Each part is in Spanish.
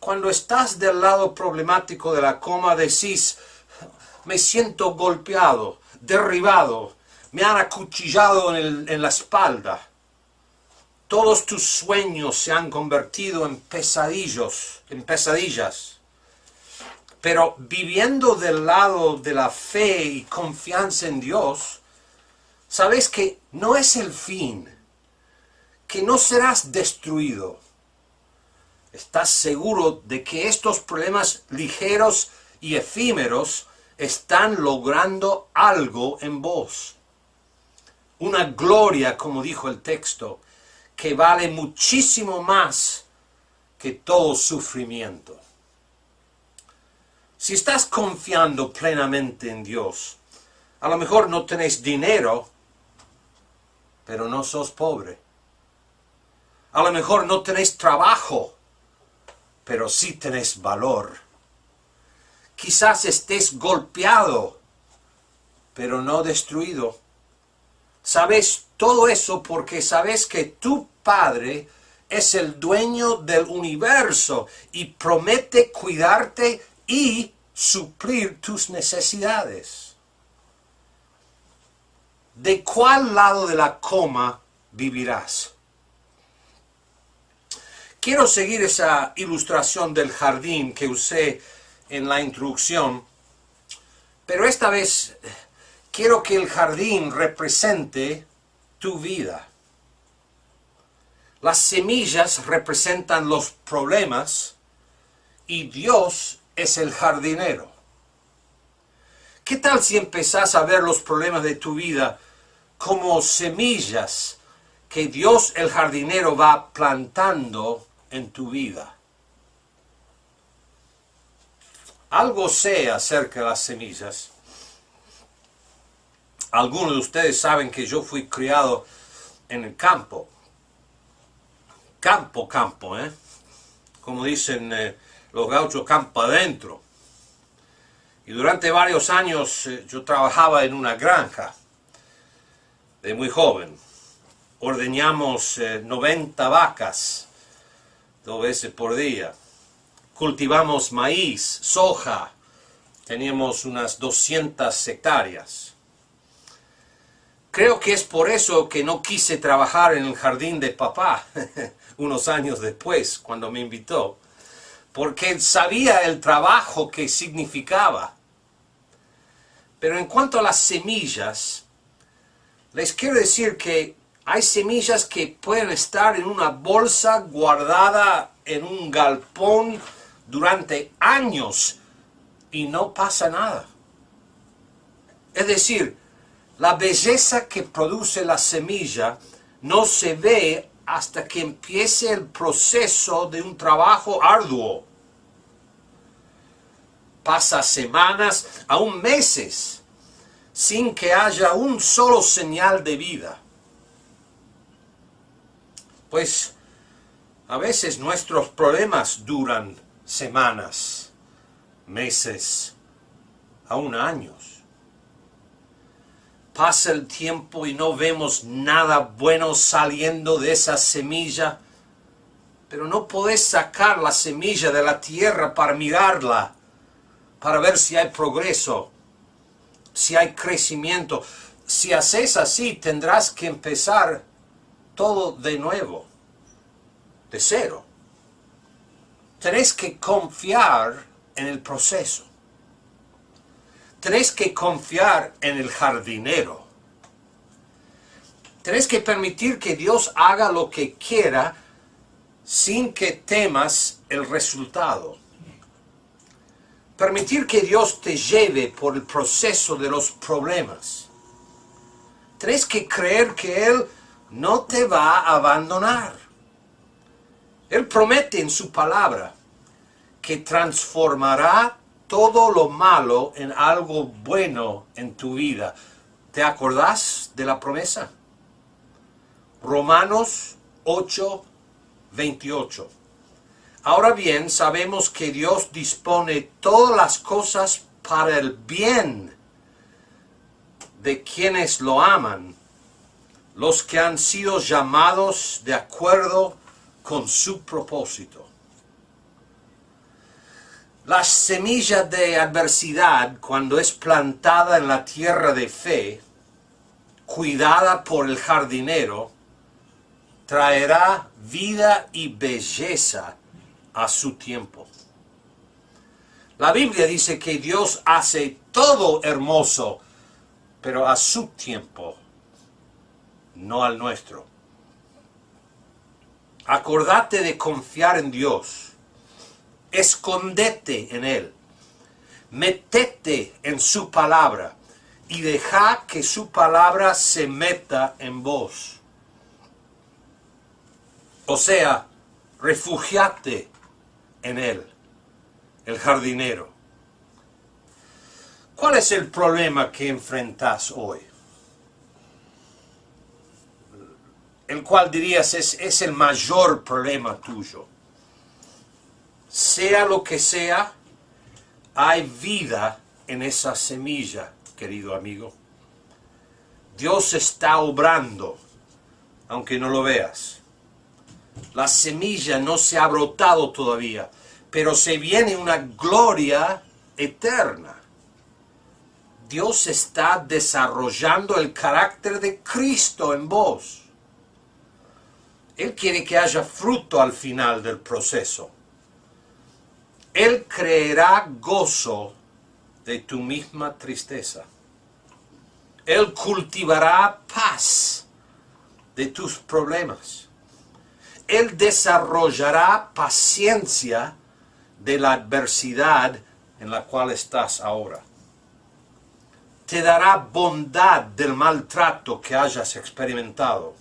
Cuando estás del lado problemático de la coma, decís, me siento golpeado, derribado, me han acuchillado en la espalda. Todos tus sueños se han convertido en pesadillas. Pero viviendo del lado de la fe y confianza en Dios, sabes que no es el fin, que no serás destruido. Estás seguro de que estos problemas ligeros y efímeros están logrando algo en vos. Una gloria, como dijo el texto, que vale muchísimo más que todo sufrimiento. Si estás confiando plenamente en Dios, a lo mejor no tenés dinero, pero no sos pobre. A lo mejor no tenés trabajo, pero sí tenés valor. Quizás estés golpeado, pero no destruido. Sabes todo eso porque sabes que tu Padre es el dueño del universo y promete cuidarte y suplir tus necesidades. ¿De cuál lado de la coma vivirás? Quiero seguir esa ilustración del jardín que usé en la introducción, pero esta vez quiero que el jardín represente tu vida. Las semillas representan los problemas y Dios es el jardinero. ¿Qué tal si empezás a ver los problemas de tu vida como semillas que Dios el jardinero va plantando en tu vida? Algo sé acerca de las semillas. Algunos de ustedes saben que yo fui criado en el campo. Campo, como dicen los gauchos, campo adentro. Y durante varios años yo trabajaba en una granja de muy joven. Ordeñamos 90 vacas 2 veces por día. Cultivamos maíz, soja. Teníamos unas 200 hectáreas. Creo que es por eso que no quise trabajar en el jardín de papá unos años después, cuando me invitó, porque él sabía el trabajo que significaba. Pero en cuanto a las semillas, les quiero decir que hay semillas que pueden estar en una bolsa guardada en un galpón durante años y no pasa nada. Es decir, la belleza que produce la semilla no se ve hasta que empiece el proceso de un trabajo arduo. Pasa semanas, aún meses, sin que haya un solo señal de vida. Pues a veces nuestros problemas duran semanas, meses, aún años. Pasa el tiempo y no vemos nada bueno saliendo de esa semilla, pero no podés sacar la semilla de la tierra para mirarla, para ver si hay progreso, si hay crecimiento. Si haces así, tendrás que empezar todo de nuevo, de cero. Tenés que confiar en el proceso. Tenés que confiar en el jardinero. Tenés que permitir que Dios haga lo que quiera sin que temas el resultado. Permitir que Dios te lleve por el proceso de los problemas. Tenés que creer que Él no te va a abandonar. Él promete en su palabra que transformará todo lo malo en algo bueno en tu vida. ¿Te acordás de la promesa? Romanos 8:28. Ahora bien, sabemos que Dios dispone todas las cosas para el bien de quienes lo aman, los que han sido llamados de acuerdo con su propósito. La semilla de adversidad, cuando es plantada en la tierra de fe, cuidada por el jardinero, traerá vida y belleza a su tiempo. La Biblia dice que Dios hace todo hermoso, pero a su tiempo, no al nuestro. Acordate de confiar en Dios. Escondete en Él. Metete en su palabra y deja que su palabra se meta en vos. O sea, refugiate en Él, el jardinero. ¿Cuál es el problema que enfrentas hoy? El cual dirías es el mayor problema tuyo. Sea lo que sea, hay vida en esa semilla, querido amigo. Dios está obrando, aunque no lo veas. La semilla no se ha brotado todavía, pero se viene una gloria eterna. Dios está desarrollando el carácter de Cristo en vos. Él quiere que haya fruto al final del proceso. Él creerá gozo de tu misma tristeza. Él cultivará paz de tus problemas. Él desarrollará paciencia de la adversidad en la cual estás ahora. Te dará bondad del maltrato que hayas experimentado.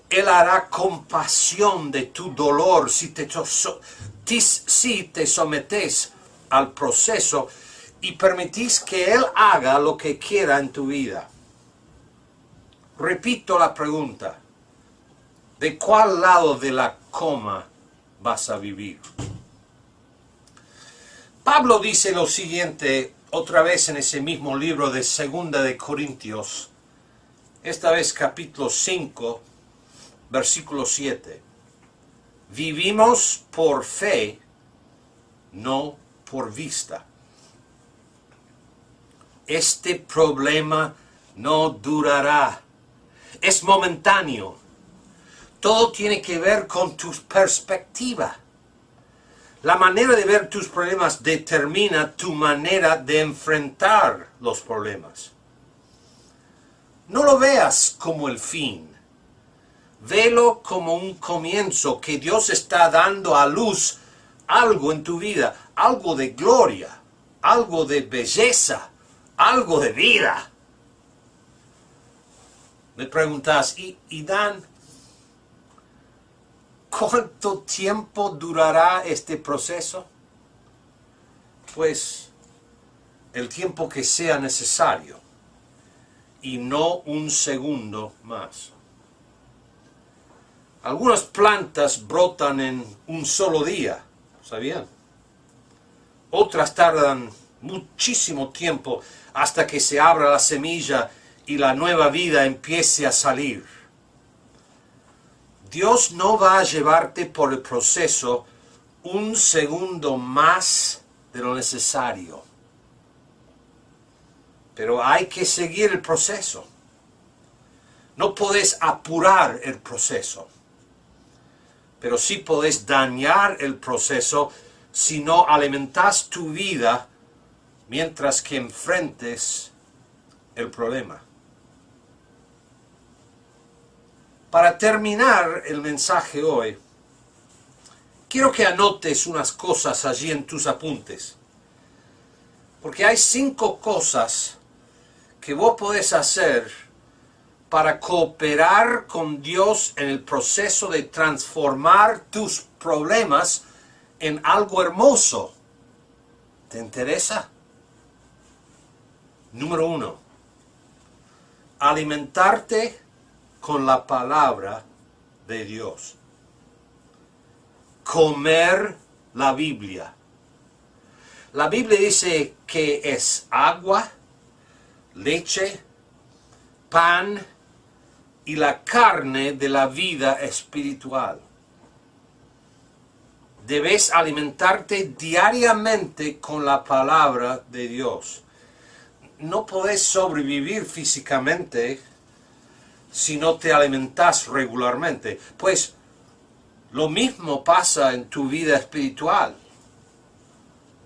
Él hará compasión de tu dolor si te sometes al proceso y permitís que Él haga lo que quiera en tu vida. Repito la pregunta. ¿De cuál lado de la coma vas a vivir? Pablo dice lo siguiente otra vez en ese mismo libro de 2 de Corintios, esta vez capítulo 5, versículo 7. Vivimos por fe, no por vista. Este problema no durará. Es momentáneo. Todo tiene que ver con tu perspectiva. La manera de ver tus problemas determina tu manera de enfrentar los problemas. No lo veas como el fin. Velo como un comienzo que Dios está dando a luz algo en tu vida, algo de gloria, algo de belleza, algo de vida. Me preguntas, ¿y Dan, cuánto tiempo durará este proceso? Pues el tiempo que sea necesario y no un segundo más. Algunas plantas brotan en un solo día, ¿sabían? Otras tardan muchísimo tiempo hasta que se abra la semilla y la nueva vida empiece a salir. Dios no va a llevarte por el proceso un segundo más de lo necesario. Pero hay que seguir el proceso. No podés apurar el proceso. Pero sí podés dañar el proceso si no alimentas tu vida mientras que enfrentes el problema. Para terminar el mensaje hoy, quiero que anotes unas cosas allí en tus apuntes. Porque hay 5 cosas que vos podés hacer para cooperar con Dios en el proceso de transformar tus problemas en algo hermoso. ¿Te interesa? Número 1. Alimentarte con la palabra de Dios. Comer la Biblia. La Biblia dice que es agua, leche, pan y la carne de la vida espiritual. Debes alimentarte diariamente con la palabra de Dios. No podés sobrevivir físicamente si no te alimentas regularmente. Pues lo mismo pasa en tu vida espiritual.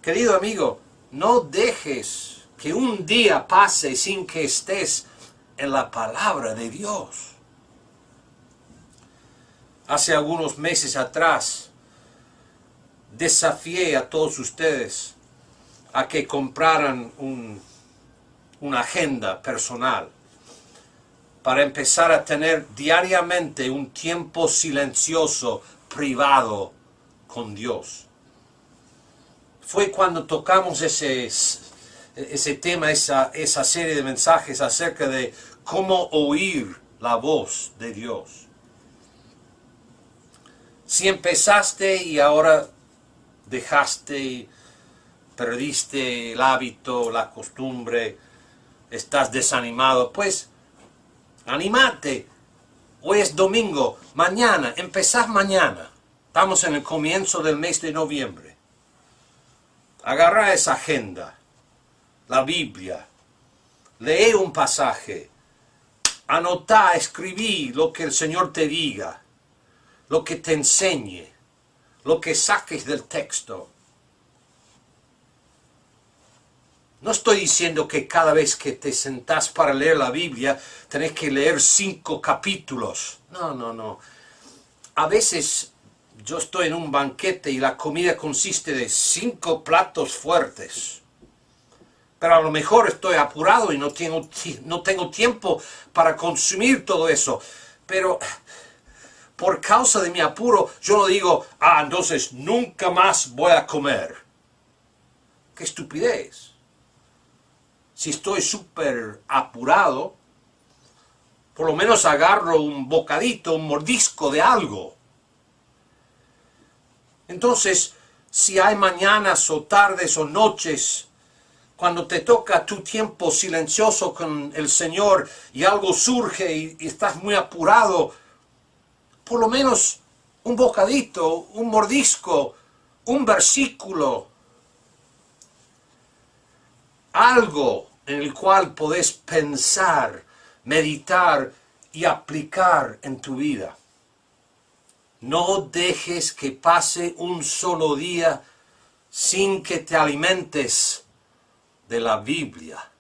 Querido amigo, no dejes que un día pase sin que estés en la palabra de Dios. Hace algunos meses atrás, desafié a todos ustedes a que compraran una agenda personal para empezar a tener diariamente un tiempo silencioso, privado con Dios. Fue cuando tocamos ese tema, esa serie de mensajes acerca de cómo oír la voz de Dios. Si empezaste y ahora dejaste, perdiste el hábito, la costumbre, estás desanimado, pues anímate. Hoy es domingo, mañana, empezás mañana. Estamos en el comienzo del mes de noviembre. Agarra esa agenda, la Biblia, lee un pasaje, anotá, escribí lo que el Señor te diga, lo que te enseñe, lo que saques del texto. No estoy diciendo que cada vez que te sentás para leer la Biblia tenés que leer 5 capítulos. No. A veces yo estoy en un banquete y la comida consiste de 5 platos fuertes. Pero a lo mejor estoy apurado y no tengo tiempo para consumir todo eso. Pero por causa de mi apuro, yo no digo, entonces nunca más voy a comer. ¡Qué estupidez! Si estoy súper apurado, por lo menos agarro un bocadito, un mordisco de algo. Entonces, si hay mañanas o tardes o noches, cuando te toca tu tiempo silencioso con el Señor y algo surge y estás muy apurado, por lo menos un bocadito, un mordisco, un versículo, algo en el cual podés pensar, meditar y aplicar en tu vida. No dejes que pase un solo día sin que te alimentes de la Biblia.